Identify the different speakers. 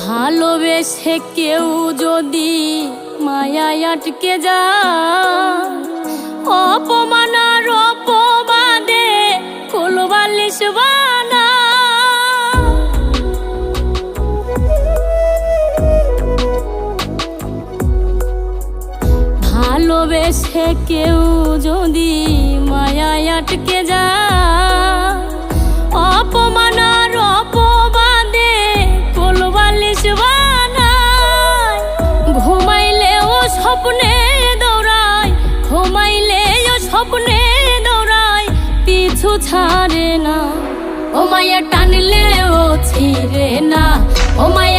Speaker 1: ভালোবেসে কেউ যদি মায়ায় আটকে যায়, অপমান আর অপবাদে কোলবালিশ বানায়। ভালোবেসে কেউ যদি মায়ায় আটকে যায়, অপমান আর অপবাদে কোলবালিশ বানায়। ঘুমাইলেও স্বপ্নে দৌড়ায়, ঘুমাইলেও স্বপ্নে দৌড়ায়, পিছু ছাড়ে না। ও মায়া টানলেও ছিঁড়ে না, ও মায়া